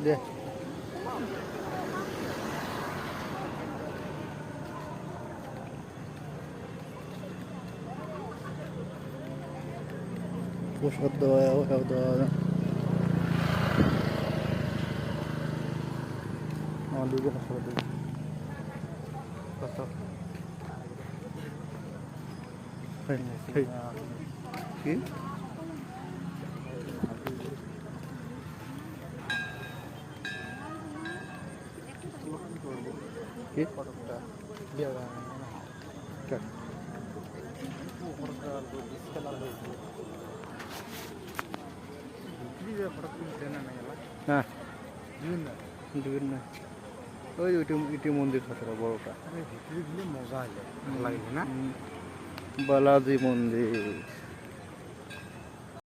দে প্রসাদ দেওয়া দেওয়া আমার দুজন আসলে কত কি কি ফটোটা বিয়ে হ্যাঁ বিভিন্ন ওই ইটি মন্দির আছে বড়টা ভিতরে গেলে মজা হলে ভালো লাগবে না বালাজি মন্দির